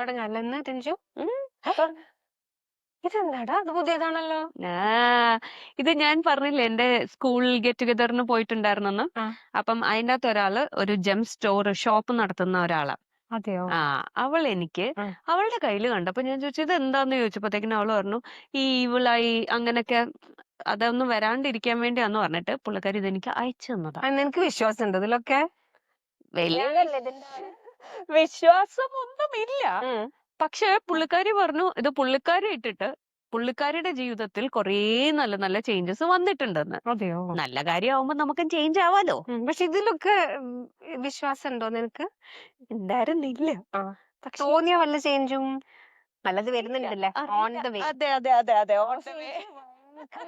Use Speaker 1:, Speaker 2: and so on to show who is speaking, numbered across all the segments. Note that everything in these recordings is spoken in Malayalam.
Speaker 1: തുടങ്ങാല്ലേ ഇന്ന് രഞ്ജു?
Speaker 2: ഉം.
Speaker 1: ഇതെന്താടാ അത് പുതിയതാണല്ലോ.
Speaker 2: ആ ഇത് ഞാൻ പറഞ്ഞില്ലേ എന്റെ സ്കൂൾ ഗെറ്റ് ടുഗദറിന് പോയിട്ടുണ്ടായിരുന്നെന്ന്.
Speaker 1: ആ
Speaker 2: അപ്പം അതിന്റെ അകത്ത് ഒരാള് ഒരു ജെം ഷോപ്പ് നടത്തുന്ന ഒരാളാ.
Speaker 1: അതെയോ?
Speaker 2: ആ അവൾ എനിക്ക്
Speaker 1: ആ.
Speaker 2: അവളുടെ കയ്യിൽ കണ്ടപ്പോ ഞാൻ ചോദിച്ചു ഇത് എന്താന്ന് ചോദിച്ചപ്പോഴത്തേക്കിനും അവള് പറഞ്ഞു ഈ ഇവളായി അങ്ങനൊക്കെ അതൊന്നും വരാണ്ടിരിക്കാൻ വേണ്ടിയാന്ന് പറഞ്ഞിട്ട് പുള്ളിക്കാരി ഇതെനിക്ക് അയച്ചു തന്നതാ.
Speaker 1: നിനക്ക് വിശ്വാസം ഉണ്ട് ഇതിലൊക്കെ?
Speaker 2: വലിയ
Speaker 1: ഞാനല്ലേ ഇതിന്റെ ആള്.
Speaker 2: വിശ്വാസം ഒന്നുമില്ല.
Speaker 1: ഉം.
Speaker 2: പക്ഷെ പുള്ളിക്കാരി പറഞ്ഞു ഇത് പുള്ളിക്കാരി ഇട്ടിട്ട് പുള്ളിക്കാരിയുടെ ജീവിതത്തിൽ കുറേ നല്ല നല്ല ചേഞ്ചസ് വന്നിട്ടുണ്ടെന്ന്.
Speaker 1: അതെയോ?
Speaker 2: നല്ല കാര്യമാവുമ്പോ നമുക്കും ചേഞ്ച് ആവാലോ.
Speaker 1: പക്ഷെ ഇതിലൊക്കെ വിശ്വാസം ഉണ്ടോ നിനക്ക്?
Speaker 2: ഉണ്ടായിരുന്നില്ല.
Speaker 1: ആ.
Speaker 2: പക്ഷെ
Speaker 1: തോന്നിയ വല്ല ചേഞ്ചും നല്ലത്
Speaker 2: ഇല്ല,
Speaker 1: വരുന്നുണ്ടല്ലേ? ഓൺ
Speaker 2: അറിയില്ല.
Speaker 1: The way.
Speaker 2: അതെ അതെ അതെ അതെ on the way.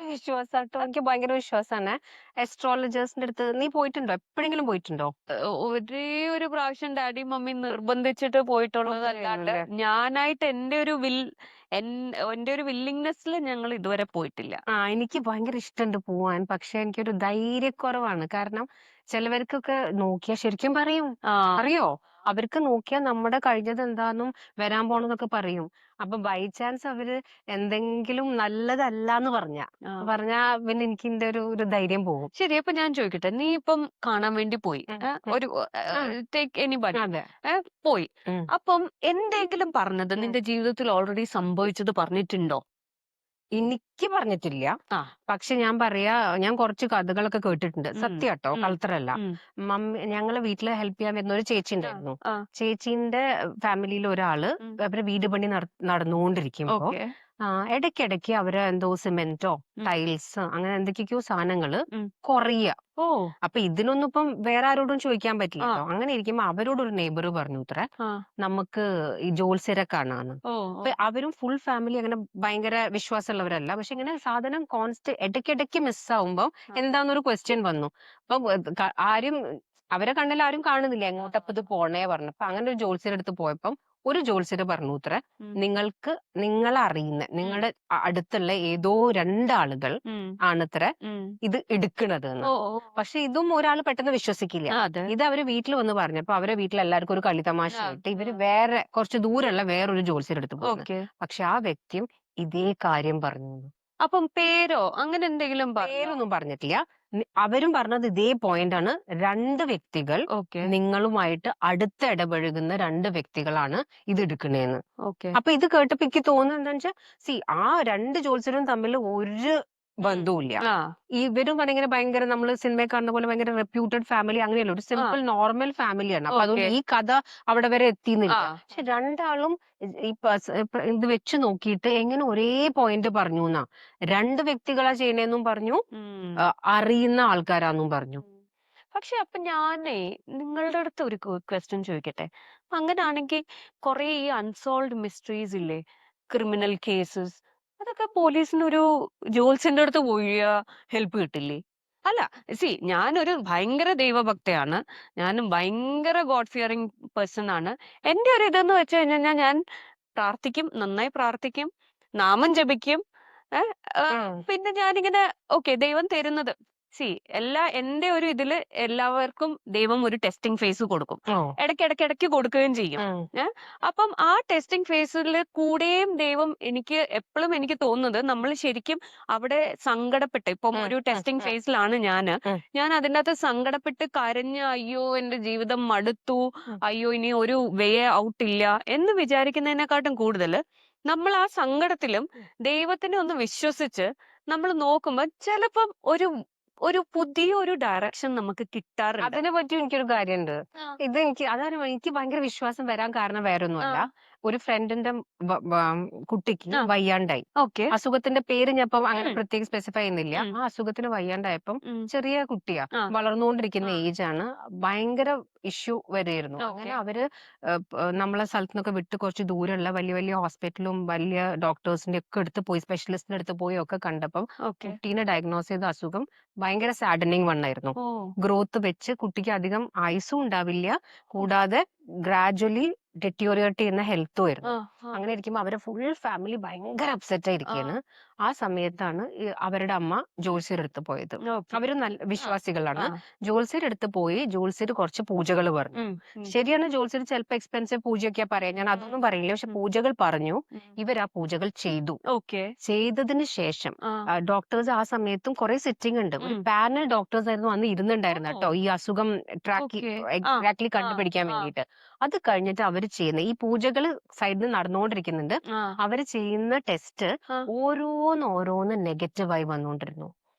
Speaker 1: വിശ്വാസാട്ടോ, എനിക്ക് ഭയങ്കര വിശ്വാസാണ്. അസ്ട്രോളജേഴ്സിന്റെ അടുത്ത് നീ പോയിട്ടുണ്ടോ? എപ്പോഴെങ്കിലും പോയിട്ടുണ്ടോ?
Speaker 2: ഒരേ ഒരു പ്രാവശ്യം ഡാഡി മമ്മി നിർബന്ധിച്ചിട്ട് പോയിട്ടുള്ളതല്ലാണ്ട്
Speaker 1: അത്രേ
Speaker 2: ഞാനായിട്ട് എന്റെ ഒരു വില്ലിങ്നെസ്സിൽ ഞങ്ങൾ ഇതുവരെ പോയിട്ടില്ല.
Speaker 1: എനിക്ക് ഭയങ്കര ഇഷ്ടമുണ്ട് പോവാൻ. പക്ഷെ എനിക്കൊരു ധൈര്യക്കുറവാണ്. കാരണം ചിലവർക്കൊക്കെ നോക്കിയാ ശരിക്കും പറയും.
Speaker 2: ആ
Speaker 1: അറിയോ? അവർക്ക് നോക്കിയാൽ നമ്മുടെ കഴിഞ്ഞത് എന്താന്നും വരാൻ പോണെന്നൊക്കെ പറയും. അപ്പൊ ബൈ ചാൻസ് അവര് എന്തെങ്കിലും നല്ലതല്ലാന്ന്
Speaker 2: ആ.
Speaker 1: പറഞ്ഞാ പിന്നെ എനിക്ക് എന്റെ ഒരു ധൈര്യം പോകും.
Speaker 2: ശരി, അപ്പൊ ഞാൻ ചോദിക്കട്ടെ, നീ ഇപ്പം കാണാൻ വേണ്ടി പോയി,
Speaker 1: ഉം, ഉം.
Speaker 2: ഒരു
Speaker 1: ആ,
Speaker 2: ടേക്ക് എനിബഡി
Speaker 1: അതെ.
Speaker 2: പോയി.
Speaker 1: ഉം.
Speaker 2: അപ്പം എന്തെങ്കിലും പറഞ്ഞത്
Speaker 1: ഉം.
Speaker 2: നിന്റെ ജീവിതത്തിൽ ഓൾറെഡി സംഭവിച്ചത് പറഞ്ഞിട്ടുണ്ടോ?
Speaker 1: എനിക്ക് പറഞ്ഞിട്ടില്ല.
Speaker 2: ആ.
Speaker 1: പക്ഷെ ഞാൻ പറയാ, ഞാൻ കുറച്ച് കഥകളൊക്കെ കേട്ടിട്ടുണ്ട്.
Speaker 2: ഉം.
Speaker 1: സത്യാട്ടോ,
Speaker 2: ഉം.
Speaker 1: കളത്തരല്ല.
Speaker 2: ഉം.
Speaker 1: ഞങ്ങളെ വീട്ടില് ഹെൽപ്പ് ചെയ്യാൻ വരുന്ന ഒരു ചേച്ചി
Speaker 2: ആ.
Speaker 1: ഉണ്ടായിരുന്നു.
Speaker 2: ആ.
Speaker 1: ചേച്ചീന്റെ ഫാമിലിയിൽ ഒരാള്
Speaker 2: ഉം.
Speaker 1: അവരെ വീട് പണി നടന്നുകൊണ്ടിരിക്കുമ്പോ
Speaker 2: ഓക്കെ.
Speaker 1: ഇടയ്ക്കിടയ്ക്ക് അവര് എന്തോ സിമെന്റോ
Speaker 2: ഉം.
Speaker 1: ടൈൽസ് അങ്ങനെ എന്തൊക്കെയോ സാധനങ്ങള്
Speaker 2: ഉം.
Speaker 1: കൊറിയ.
Speaker 2: ഓ.
Speaker 1: അപ്പൊ ഇതിനൊന്നും ഇപ്പം വേറെ ആരോടും ചോദിക്കാൻ
Speaker 2: ആ.
Speaker 1: പറ്റില്ലല്ലോ. അങ്ങനെ ഇരിക്കുമ്പോ അവരോടൊരു നെയ്ബർ പറഞ്ഞു ഇത്രേ,
Speaker 2: ആ.
Speaker 1: നമുക്ക് ഈ ജോത്സ്യരെ കാണാന്ന്.
Speaker 2: ഓ. ഓ.
Speaker 1: അപ്പൊ അവരും ഫുൾ ഫാമിലി അങ്ങനെ ഭയങ്കര വിശ്വാസമുള്ളവരല്ല. പക്ഷെ ഇങ്ങനെ സാധനം ഇടയ്ക്കിടയ്ക്ക് മിസ്സാവുമ്പോ
Speaker 2: ആ.
Speaker 1: എന്താന്നൊരു ക്വസ്റ്റ്യൻ വന്നു. അപ്പൊ ആരും അവരെ കണ്ണിൽ ആരും കാണുന്നില്ല, എങ്ങോട്ടപ്പ ഇത് പോണേ പറഞ്ഞു. അപ്പൊ അങ്ങനെ ഒരു ജോത്സ്യരുടെ അടുത്ത് പോയപ്പം ഒരു ജോത്സ്യര് പറഞ്ഞു ഇത്ര,
Speaker 2: ഉം.
Speaker 1: നിങ്ങളെ അറിയുന്ന നിങ്ങളുടെ അടുത്തുള്ള ഏതോ രണ്ടാളുകൾ
Speaker 2: ഉം.
Speaker 1: ആണത്ര
Speaker 2: ഉം.
Speaker 1: ഇത് എടുക്കണത് എന്ന്.
Speaker 2: ഓ. ഓ.
Speaker 1: പക്ഷെ ഇതും ഒരാൾ പെട്ടെന്ന് വിശ്വസിക്കില്ല.
Speaker 2: അതെ.
Speaker 1: ഇത് അവര് വീട്ടിൽ വന്ന് പറഞ്ഞപ്പോ അവരെ വീട്ടിൽ എല്ലാവർക്കും ഒരു കളിതമാശയായിട്ട് ഇവര് വേറെ കുറച്ച് ദൂരമുള്ള വേറൊരു ജോത്സ്യരുടെ അടുത്ത് പോയിരുന്നു.
Speaker 2: ഓക്കെ.
Speaker 1: പക്ഷെ ആ വ്യക്തിയും ഇതേ കാര്യം പറഞ്ഞു.
Speaker 2: അപ്പം പേരോ അങ്ങനെ എന്തെങ്കിലും പറഞ്ഞോ?
Speaker 1: പേരൊന്നും പറഞ്ഞിട്ടില്ല. അവരും പറഞ്ഞത് ഇതേ പോയിന്റ് ആണ്. രണ്ട് വ്യക്തികൾ
Speaker 2: ഓക്കെ.
Speaker 1: നിങ്ങളുമായിട്ട് അടുത്ത് ഇടപഴകുന്ന രണ്ട് വ്യക്തികളാണ് ഇത് എടുക്കണേന്ന്.
Speaker 2: ഓക്കെ.
Speaker 1: അപ്പൊ ഇത് കേട്ടപ്പോ എനിക്ക് തോന്നുന്നത് എന്താണെന്ന് വെച്ചാൽ, ആ രണ്ട് ജോത്സ്യരും തമ്മിൽ ഒരു ബന്ധവുമില്ല.
Speaker 2: ആ.
Speaker 1: ഇവരും ഇങ്ങനെ ഭയങ്കര നമ്മള് സിനിമയിൽ കാണുന്ന പോലെ ഭയങ്കര റെപ്യൂട്ടഡ് ഫാമിലി അങ്ങനെയല്ല, ഒരു സിമ്പിൾ നോർമൽ ഫാമിലിയാണ്. അപ്പൊ അതുകൊണ്ട്
Speaker 2: ഓക്കെ.
Speaker 1: ഈ കഥ അവിടെ വരെ എത്തിന്നില്ല.
Speaker 2: ആ.
Speaker 1: പക്ഷെ രണ്ടാളും ഈ ഇത് വെച്ച് നോക്കിയിട്ട് എങ്ങനെ ഒരേ പോയിന്റ് പറഞ്ഞു എന്നാ. രണ്ട് വ്യക്തികളാ ചെയ്യണേന്നും പറഞ്ഞു,
Speaker 2: ഉം.
Speaker 1: അറിയുന്ന ആൾക്കാരാന്നും പറഞ്ഞു.
Speaker 2: പക്ഷെ അപ്പൊ ഞാനേ നിങ്ങളുടെ അടുത്ത് ഒരു ക്വസ്റ്റ്യൻ ചോദിക്കട്ടെ. അങ്ങനാണെങ്കിൽ കുറെ ഈ അൺസോൾവ്ഡ് മിസ്റ്ററീസ് ഇല്ലേ, ക്രിമിനൽ കേസസ്, അതൊക്കെ പോലീസിന് ഒരു ജോത്സ്യന്റെ അടുത്ത് പോയി ഹെൽപ്പ് കിട്ടില്ലേ? അല്ല, ഞാനൊരു ഭയങ്കര ദൈവഭക്തയാണ്. ഞാനും ഭയങ്കര ഗോഡ് ഫിയറിംഗ് പേഴ്സൺ ആണ്. എന്റെ ഒരു ഇതെന്ന് വെച്ച് കഴിഞ്ഞാൽ ഞാൻ പ്രാർത്ഥിക്കും, നന്നായി പ്രാർത്ഥിക്കും, നാമം ജപിക്കും. ഏഹ് പിന്നെ ഞാനിങ്ങനെ ദൈവം തരുന്നത് എന്റെ ഒരു ഇതില് എല്ലാവർക്കും ദൈവം ഒരു ടെസ്റ്റിംഗ് ഫേസ് കൊടുക്കും. ഇടയ്ക്കിടയ്ക്ക് കൊടുക്കുകയും ചെയ്യും. അപ്പം ആ ടെസ്റ്റിംഗ് ഫേസിൽ കൂടെയും ദൈവം എനിക്ക് എപ്പോഴും എനിക്ക് തോന്നുന്നത് നമ്മൾ ശരിക്കും അവിടെ സങ്കടപ്പെട്ട്, ഇപ്പം ഒരു ടെസ്റ്റിംഗ് ഫേസിലാണ് ഞാൻ അതിൻ്റെ അകത്ത് സങ്കടപ്പെട്ട് കരഞ്ഞ് അയ്യോ എന്റെ ജീവിതം മടുത്തു, അയ്യോ ഇനി ഒരു വേ ഔട്ട് ഇല്ല എന്ന് വിചാരിക്കുന്നതിനെക്കാട്ടും കൂടുതൽ നമ്മൾ ആ സങ്കടത്തിലും ദൈവത്തിനെ ഒന്ന് വിശ്വസിച്ച് നമ്മൾ നോക്കുമ്പോൾ ചിലപ്പം ഒരു ഒരു പുതിയൊരു ഡയറക്ഷൻ നമുക്ക് കിട്ടാറുണ്ട്.
Speaker 1: അതിനെ പറ്റി എനിക്കൊരു കാര്യമുണ്ട്.
Speaker 2: ആ.
Speaker 1: അതാണ് എനിക്ക് ഭയങ്കര വിശ്വാസം വരാൻ കാരണം വേറൊന്നുമല്ല.
Speaker 2: ആ.
Speaker 1: ഒരു ഫ്രണ്ടിന്റെ കുട്ടിക്ക്
Speaker 2: ആ.
Speaker 1: വയ്യാണ്ടായി.
Speaker 2: ഓക്കെ.
Speaker 1: അസുഖത്തിന്റെ പേര് ഞാൻ ഇപ്പം അങ്ങനെ
Speaker 2: ഉം.
Speaker 1: പ്രത്യേകം സ്പെസിഫൈ ചെയ്യുന്നില്ല.
Speaker 2: ഉം.
Speaker 1: ആ അസുഖത്തിന് വയ്യാണ്ടായപ്പം
Speaker 2: ഉം.
Speaker 1: ചെറിയ കുട്ടിയാ,
Speaker 2: ആ.
Speaker 1: വളർന്നുകൊണ്ടിരിക്കുന്ന
Speaker 2: ആ.
Speaker 1: ഏജ് ആണ്. ഭയങ്കര ഇഷ്യൂ വരെയായിരുന്നു.
Speaker 2: ഓക്കെ.
Speaker 1: അങ്ങനെ അവര് നമ്മളെ സ്ഥലത്ത് നിന്നൊക്കെ വിട്ട് കുറച്ച് ദൂരമുള്ള വലിയ വലിയ ഹോസ്പിറ്റലും വലിയ ഡോക്ടേഴ്സിന്റെ ഒക്കെ അടുത്ത് പോയി, സ്പെഷ്യലിസ്റ്റിന്റെ അടുത്ത് പോയി ഒക്കെ കണ്ടപ്പം
Speaker 2: ഓക്കെ.
Speaker 1: കുട്ടീനെ ഡയഗ്നോസ് ചെയ്ത അസുഖം ഭയങ്കര സാഡനിങ് വണ്ണായിരുന്നു.
Speaker 2: ഓ.
Speaker 1: ഗ്രോത്ത് വെച്ച് കുട്ടിക്ക് അധികം ആയുസ്സും ഉണ്ടാവില്ല, കൂടാതെ ഗ്രാജുവലി ഡെറ്റീരിയോറേറ്റ് ചെയ്യുന്ന ഹെൽത്തും
Speaker 2: ആ.
Speaker 1: ആയിരുന്നു.
Speaker 2: ആ.
Speaker 1: അങ്ങനെ ഇരിക്കുമ്പോൾ അവരെ ഫുൾ ഫാമിലി ഭയങ്കര അപ്സെറ്റ്
Speaker 2: ആ.
Speaker 1: ആയിരിക്കുകയാണ്. ആ സമയത്താണ് അവരുടെ അമ്മ ജോത്സ്യരുടെ അടുത്ത് പോയത്.
Speaker 2: ഓക്കെ.
Speaker 1: അവര് നല്ല
Speaker 2: ആ
Speaker 1: വിശ്വാസികളാണ്.
Speaker 2: ആ
Speaker 1: ജോത്സ്യരുടെ അടുത്ത് പോയി ജോത്സ്യർ കുറച്ച് പൂജകൾ പറഞ്ഞു.
Speaker 2: ഉം, ഉം,
Speaker 1: ശരിയാണ്, ജോത്സ്യർ ചിലപ്പോ എക്സ്പെൻസീവ് പൂജയൊക്കെയാ പറയാം, ഞാൻ
Speaker 2: ഉം,
Speaker 1: അതൊന്നും പറയില്ല. പക്ഷെ
Speaker 2: ഉം,
Speaker 1: പൂജകൾ പറഞ്ഞു.
Speaker 2: ഉം.
Speaker 1: ഇവർ ആ പൂജകൾ ചെയ്തു.
Speaker 2: ഓക്കെ.
Speaker 1: ചെയ്തതിന് ശേഷം
Speaker 2: ആ
Speaker 1: ഡോക്ടേഴ്സ് ആ സമയത്തും കുറെ സിറ്റിംഗ് ഉണ്ട്. ഒരു
Speaker 2: ഉം.
Speaker 1: പാനൽ ഡോക്ടേഴ്സ് ആയിരുന്നു അന്ന് ഇരുന്നുണ്ടായിരുന്നു
Speaker 2: ഓ
Speaker 1: കേട്ടോ, ഈ അസുഖം
Speaker 2: ഓക്കെ. ആ
Speaker 1: എക്സാക്ട്ലി
Speaker 2: ആ
Speaker 1: കണ്ടുപിടിക്കാൻ
Speaker 2: ആ
Speaker 1: വേണ്ടിയിട്ട്. അത് കഴിഞ്ഞിട്ട് അവർ ചെയ്യുന്ന ഈ പൂജകൾ സൈഡിൽ നടന്നുകൊണ്ടിരിക്കുന്നുണ്ട്.
Speaker 2: ആ
Speaker 1: അവര് ചെയ്യുന്ന ടെസ്റ്റ്
Speaker 2: ആ.
Speaker 1: ഓരോന്ന് നെഗറ്റീവായി വന്നുകൊണ്ടിരുന്നു.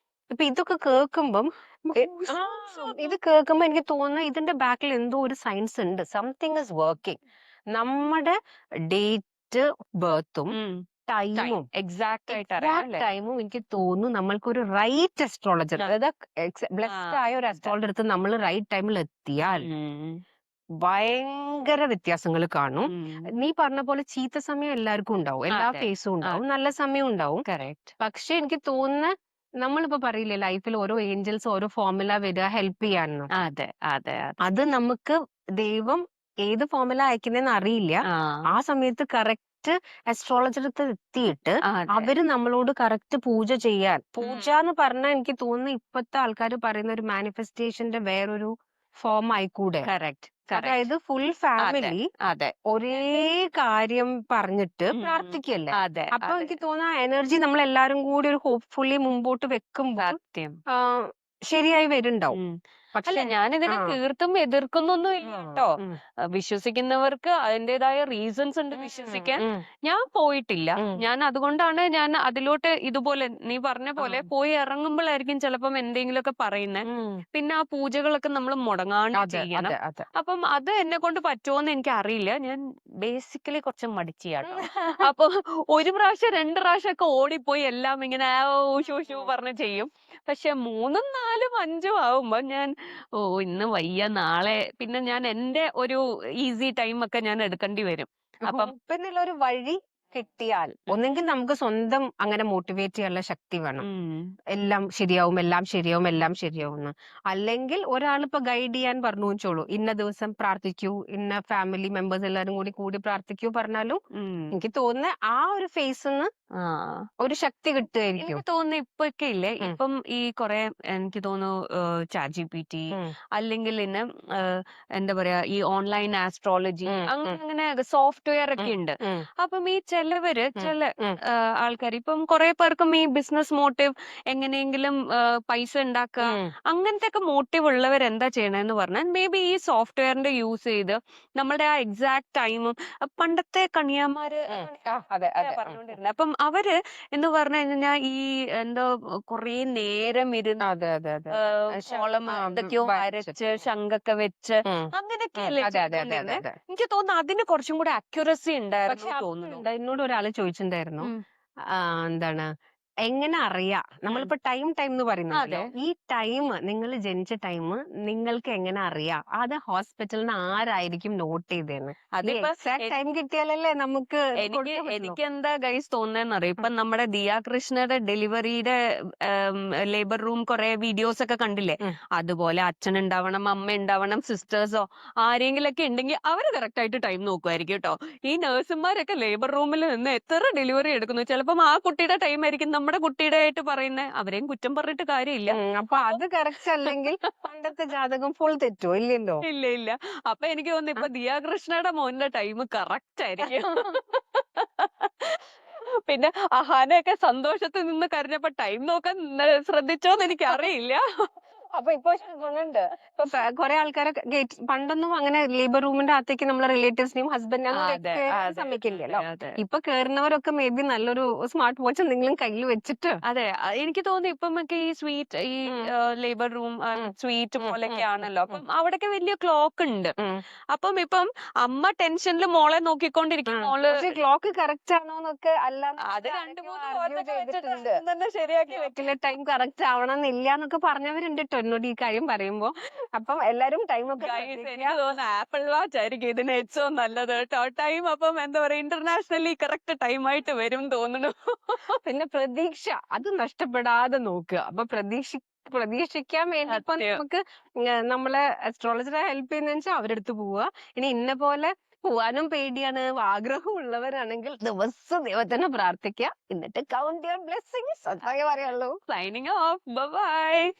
Speaker 1: ഇപ്പൊ ഇതൊക്കെ കേൾക്കുമ്പം
Speaker 2: ഓ,
Speaker 1: ഇത് കേൾക്കുമ്പോ എനിക്ക് തോന്നുന്നു ഇതിന്റെ ബാക്കിൽ എന്തോ ഒരു സയൻസ് ഉണ്ട്, സംതിങ് ഇസ് വർക്കിംഗ്. നമ്മുടെ ഡേറ്റ് ബർത്തും
Speaker 2: ടൈം
Speaker 1: ടൈമും
Speaker 2: എക്സാക്ട് ആയിട്ട് അറിയാം
Speaker 1: എക്സാക്ട്
Speaker 2: അല്ലേ?
Speaker 1: ടൈമും എനിക്ക് തോന്നുന്നു നമ്മൾക്കൊരു റൈറ്റ് അസ്ട്രോളജർ,
Speaker 2: ആ
Speaker 1: അതായത്
Speaker 2: ആ
Speaker 1: ബ്ലെസ്ഡ് ആയ ഒരു
Speaker 2: അതെ.
Speaker 1: അസ്ട്രോളജർ അടുത്ത് നമ്മൾ റൈറ്റ് ടൈമിൽ എത്തിയാൽ
Speaker 2: ഉം,
Speaker 1: ഭയങ്കര വ്യത്യാസങ്ങൾ കാണും.
Speaker 2: ഉം.
Speaker 1: നീ പറഞ്ഞ പോലെ ചീത്ത സമയം എല്ലാവർക്കും ഉണ്ടാവും, എല്ലാ
Speaker 2: അതെ
Speaker 1: ഫേസും ഉണ്ടാവും,
Speaker 2: അതെ
Speaker 1: നല്ല സമയം ഉണ്ടാവും.
Speaker 2: കറക്റ്റ്.
Speaker 1: പക്ഷെ എനിക്ക് തോന്നുന്ന, നമ്മളിപ്പോ പറയില്ലേ ലൈഫിൽ ഓരോ ഏഞ്ചൽസ് ഓരോ ഫോർമുല വരിക ഹെൽപ്പ് ചെയ്യാനൊക്കെ,
Speaker 2: അതെ അതെ അതെ.
Speaker 1: അത് നമുക്ക് ദൈവം ഏത് ഫോർമുല അയക്കുന്നതെന്ന് അറിയില്ല.
Speaker 2: ആ
Speaker 1: ആ സമയത്ത് കറക്റ്റ് അസ്ട്രോളജർ അടുത്ത് എത്തിയിട്ട്
Speaker 2: അതെ.
Speaker 1: അവര് നമ്മളോട് കറക്റ്റ് പൂജ ചെയ്യാൻ,
Speaker 2: ഉം.
Speaker 1: പൂജ എന്ന് പറഞ്ഞാൽ എനിക്ക് തോന്നുന്നു ഇപ്പോഴത്തെ ആൾക്കാർ പറയുന്ന ഒരു മാനിഫെസ്റ്റേഷന്റെ വേറൊരു ഫോം ആയിക്കൂടെ.
Speaker 2: Correct correct.
Speaker 1: അതായത് ഫുൾ
Speaker 2: അതെ
Speaker 1: ഫാമിലി
Speaker 2: അതെ.
Speaker 1: ഒരേ കാര്യം പറഞ്ഞിട്ട്
Speaker 2: ഉം.
Speaker 1: പ്രാർത്ഥിക്കല്ലേ.
Speaker 2: അതെ
Speaker 1: അപ്പൊ
Speaker 2: അതെ.
Speaker 1: എനിക്ക് തോന്നുന്നു ആ എനർജി നമ്മൾ എല്ലാരും കൂടി ഒരു ഹോപ്പ്ഫുള്ളി മുമ്പോട്ട് വെക്കുമ്പോൾ
Speaker 2: സത്യം.
Speaker 1: ആ, ശരിയായി വരുന്നുണ്ടാവും.
Speaker 2: ഉം. അല്ല,
Speaker 1: പക്ഷെ
Speaker 2: ഞാനിതിനെ
Speaker 1: ആ
Speaker 2: തീർത്തും എതിർക്കുന്നൊന്നും ഇല്ല
Speaker 1: ആ,
Speaker 2: കേട്ടോ.
Speaker 1: ഉം,
Speaker 2: വിശ്വസിക്കുന്നവർക്ക് അതിന്റേതായ റീസൺസ് ഉണ്ട്
Speaker 1: ഉം,
Speaker 2: വിശ്വസിക്കാൻ.
Speaker 1: ഉം,
Speaker 2: ഞാൻ പോയിട്ടില്ല.
Speaker 1: ഉം,
Speaker 2: ഞാൻ അതുകൊണ്ടാണ് ഞാൻ അതിലോട്ട് ഇതുപോലെ നീ പറഞ്ഞ
Speaker 1: ആ,
Speaker 2: പോലെ പോയി ഇറങ്ങുമ്പോഴായിരിക്കും ചിലപ്പം എന്തെങ്കിലുമൊക്കെ പറയുന്നേ.
Speaker 1: ഉം.
Speaker 2: പിന്നെ ആ പൂജകളൊക്കെ നമ്മൾ മുടങ്ങാണ്ട്
Speaker 1: അതെ
Speaker 2: ചെയ്യണം.
Speaker 1: അതെ അതെ.
Speaker 2: അപ്പം അത് എന്നെ കൊണ്ട് പറ്റുമോന്ന് എനിക്ക് അറിയില്ല. ഞാൻ ബേസിക്കലി കുറച്ച് മടിച്ചിയാട്ടോ. അപ്പൊ ഒരു പ്രാവശ്യം രണ്ട് പ്രാവശ്യം ഒക്കെ ഓടിപ്പോയി എല്ലാം ഇങ്ങനെ ഷൂ ഷൂ പറഞ്ഞ് ചെയ്യും. പക്ഷെ 3ഉം 4ഉം 5ഉം ആവുമ്പോ ഞാൻ ഇന്ന് വയ്യ, നാളെ പിന്നെ ഞാൻ എന്റെ ഒരു ഈസി ടൈം ഒക്കെ ഞാൻ എടുക്കേണ്ടി വരും. അപ്പം
Speaker 1: ഹോപ്പിനുള്ള ഒരു വഴി കിട്ടിയാൽ ഒന്നെങ്കിൽ നമുക്ക് സ്വന്തം അങ്ങനെ മോട്ടിവേറ്റ് ചെയ്യാനുള്ള ശക്തി വേണം.
Speaker 2: ഉം.
Speaker 1: എല്ലാം ശരിയാവും, എല്ലാം ശരിയാവും, എല്ലാം ശരിയാവും എന്ന്. അല്ലെങ്കിൽ ഒരാൾ ഇപ്പൊ ഗൈഡ് ചെയ്യാൻ പറഞ്ഞു വെച്ചോളൂ, ഇന്ന ദിവസം പ്രാർത്ഥിക്കൂ, ഇന്ന ഫാമിലി മെമ്പേഴ്സ് എല്ലാരും കൂടി കൂടി പ്രാർത്ഥിക്കൂ പറഞ്ഞാലും
Speaker 2: ഉം.
Speaker 1: എനിക്ക് തോന്നുന്ന ആ ഒരു ഫേസിന്ന്
Speaker 2: ആ
Speaker 1: ഒരു ശക്തി കിട്ടുമായിരിക്കും.
Speaker 2: എനിക്ക് തോന്നുന്നു ഇപ്പൊക്കെ ഇല്ലേ,
Speaker 1: ഉം,
Speaker 2: ഇപ്പം ഈ കൊറേ എനിക്ക് തോന്നുന്നു ChatGPT
Speaker 1: ഉം,
Speaker 2: അല്ലെങ്കിൽ പിന്നെ എന്താ പറയാ ഈ ഓൺലൈൻ ആസ്ട്രോളജി
Speaker 1: ഉം, ഉം,
Speaker 2: അങ്ങനെ സോഫ്റ്റ്വെയർ
Speaker 1: ഉം,
Speaker 2: ഒക്കെ ഉണ്ട്.
Speaker 1: ഉം,
Speaker 2: അപ്പം ഈ ചില
Speaker 1: ഉം,
Speaker 2: ആൾക്കാർ ഇപ്പം കുറെ പേർക്കും ഈ ബിസിനസ് മോട്ടീവ്, എങ്ങനെയെങ്കിലും പൈസ ഉണ്ടാക്കുക,
Speaker 1: ഉം,
Speaker 2: അങ്ങനത്തെ ഒക്കെ മോട്ടീവ് ഉള്ളവർ എന്താ ചെയ്യണമെന്ന് പറഞ്ഞാൽ മേ ബി ഈ സോഫ്റ്റ്വെയറിന്റെ യൂസ് ചെയ്ത് നമ്മുടെ ആ എക്സാക്ട് ടൈമും, പണ്ടത്തെ കണിയാന്മാര്
Speaker 1: ഉം. ആ, അതെ അതെ.
Speaker 2: പറഞ്ഞുകൊണ്ടിരുന്നത്, അപ്പം അവര് എന്ന് പറഞ്ഞു കഴിഞ്ഞാൽ ഈ എന്തോ കൊറേ നേരം ഇരുന്ന്
Speaker 1: അതെ അതെ അതെ.
Speaker 2: കോളം എന്തൊക്കെയോ വരച്ച് ശംഖൊക്കെ വെച്ച് അങ്ങനെയൊക്കെയല്ലേ
Speaker 1: അതെ അതെ അതെ അതെ
Speaker 2: ചെയ്തോണ്ടിരുന്നെ.
Speaker 1: അതെ.
Speaker 2: എനിക്ക് തോന്നുന്നു അതിന് കുറച്ചും കൂടെ അക്യുറസി
Speaker 1: പക്ഷെ
Speaker 2: ഉണ്ടായിരുന്നു തോന്നുന്നു.
Speaker 1: എന്നോട് ഒരാള് ചോദിച്ചിട്ടുണ്ടായിരുന്നു,
Speaker 2: ഉം.
Speaker 1: എന്താണ്, എങ്ങനെ അറിയാ,
Speaker 2: ഉം.
Speaker 1: നമ്മളിപ്പോ ടൈം ടൈം എന്ന് പറയുന്നുണ്ടല്ലോ,
Speaker 2: അതെ.
Speaker 1: ഈ ടൈം നിങ്ങൾ ജനിച്ച ടൈം നിങ്ങൾക്ക് എങ്ങനെ അറിയാം, അത് ഹോസ്പിറ്റലിൽ നിന്ന് ആരായിരിക്കും നോട്ട് ചെയ്തേന്ന്. ഈ
Speaker 2: അതിപ്പോ
Speaker 1: എക്സാക്ട് ടൈം കിട്ടിയാലല്ലേ നമുക്ക്
Speaker 2: എനിക്ക്
Speaker 1: കൊടുക്കാൻ പറ്റുള്ളൂ.
Speaker 2: എനിക്ക് എന്താ ഗൈസ് തോന്നുന്നറിയോ, ഇപ്പൊ നമ്മുടെ ദിയ കൃഷ്ണയുടെ ഡെലിവറിയുടെ ലേബർ റൂം കുറെ വീഡിയോസ് ഒക്കെ കണ്ടില്ലേ?
Speaker 1: ഉം.
Speaker 2: അതുപോലെ അച്ഛൻ ഉണ്ടാവണം, അമ്മ ഉണ്ടാവണം, സിസ്റ്റേഴ്സോ ആരെങ്കിലും ഒക്കെ ഉണ്ടെങ്കിൽ അവര് കറക്റ്റ് ആയിട്ട് ടൈം നോക്കുമായിരിക്കും കേട്ടോ. ഈ നഴ്സുമാരൊക്കെ ലേബർ റൂമിൽ നിന്ന് എത്ര ഡെലിവറി എടുക്കുന്നു, ചിലപ്പം ആ കുട്ടിയുടെ ടൈം ആയിരിക്കും നമ്മുടെ കുട്ടിയുടെ ആയിട്ട് പറയുന്നത്. അവരെയും കുറ്റം പറഞ്ഞിട്ട് കാര്യമില്ല.
Speaker 1: അപ്പൊ അത് കറക്റ്റ് അല്ലെങ്കിൽ പണ്ടത്തെ ജാതകം ഫുൾ തെറ്റോ ഇല്ലല്ലോ.
Speaker 2: ഇല്ല ഇല്ല. അപ്പൊ എനിക്ക് തോന്നുന്നു ഇപ്പൊ ദിയ കൃഷ്ണയുടെ മോന്റെ ടൈം കറക്റ്റ് ആയിരിക്കും. പിന്നെ അഹാനയൊക്കെ സന്തോഷത്തിൽ നിന്ന് കരഞ്ഞപ്പോ ടൈം നോക്കാൻ ശ്രദ്ധിച്ചോന്ന് എനിക്ക് അറിയില്ല.
Speaker 1: അപ്പൊ ഇപ്പൊ ഗുണുണ്ട്. ഇപ്പൊ കുറെ ആൾക്കാരെ പണ്ടൊന്നും അങ്ങനെ ലേബർ റൂമിന്റെ അകത്തേക്ക് നമ്മളെ റിലേറ്റീവ്സിനെയും ഹസ്ബൻഡിനെയും
Speaker 2: അതെ
Speaker 1: കേറാൻ
Speaker 2: അതെ
Speaker 1: സമ്മതിക്കില്ലല്ലോ.
Speaker 2: അതെ
Speaker 1: ഇപ്പൊ കേറുന്നവരൊക്കെ മേ ബി നല്ലൊരു സ്മാർട്ട് വാച്ച് എന്തെങ്കിലും കയ്യിൽ വെച്ചിട്ട്.
Speaker 2: അതെ. എനിക്ക് തോന്നുന്നു ഇപ്പമൊക്കെ ഈ സ്വീറ്റ് ഈ
Speaker 1: ഉം,
Speaker 2: ലേബർ റൂം
Speaker 1: ഉം,
Speaker 2: സ്വീറ്റ്
Speaker 1: ഉം,
Speaker 2: പോലെയൊക്കെ
Speaker 1: ഉം,
Speaker 2: ആണല്ലോ.
Speaker 1: ഉം,
Speaker 2: അപ്പം അവിടെയൊക്കെ വലിയ ക്ലോക്ക് ഉണ്ട്.
Speaker 1: ഉം.
Speaker 2: അപ്പം ഇപ്പം അമ്മ ടെൻഷനിൽ മോളെ നോക്കിക്കൊണ്ടിരിക്കും. മോള്
Speaker 1: പക്ഷെ ക്ലോക്ക് കറക്റ്റ് ആണോന്നൊക്കെ
Speaker 2: അത് 2-3
Speaker 1: ആർഗ്യൂ
Speaker 2: വാച്ചൊക്കെ വെച്ചിട്ട്
Speaker 1: ചെയ്തിട്ടുണ്ട്.
Speaker 2: തന്നെ ശരിയാക്കി വെക്കും.
Speaker 1: ക്ലോക്കിലെ ടൈം കറക്റ്റ് ആവണമെന്നില്ല എന്നൊക്കെ പറഞ്ഞവരുണ്ട് ട്ടോ എന്നോട് ഈ കാര്യം പറയുമ്പോ. അപ്പം എല്ലാരും ടൈം ഒക്കെ
Speaker 2: ഗൈസ്,
Speaker 1: ശ്രദ്ധിക്കുക.
Speaker 2: എനിക്ക് തോന്നുന്നു ആപ്പിൾ വാച്ച് ആയിരിക്കും ഇതിന് ഏറ്റവും നല്ലത് കേട്ടോ. ടൈം അപ്പം എന്താ പറയാ ഇന്റർനാഷണലി കറക്റ്റ് ടൈം ആയിട്ട് വരും തോന്നുന്നു.
Speaker 1: പിന്നെ പ്രതീക്ഷ അത് നഷ്ടപ്പെടാതെ നോക്കുക. അപ്പൊ പ്രതീക്ഷിക്കാൻ വേണ്ടി ഇപ്പൊ
Speaker 2: സത്യം.
Speaker 1: നമുക്ക് നമ്മളെ അസ്ട്രോളജറെ ഹെൽപ്പ് ചെയ്യുന്ന വെച്ചാൽ അവരടുത്ത് പോവുക. ഇനി ഇന്ന പോലെ പോവാനും പേടിയാണ്, ആഗ്രഹമുള്ളവരാണെങ്കിൽ ദിവസം ദൈവത്തിനെ പ്രാർത്ഥിക്കുക. എന്നിട്ട് കൗണ്ട് യുവർ ബ്ലെസ്സിങ്സ്. അത്രേ പറയുള്ളൂ.
Speaker 2: Signing off. ബൈ.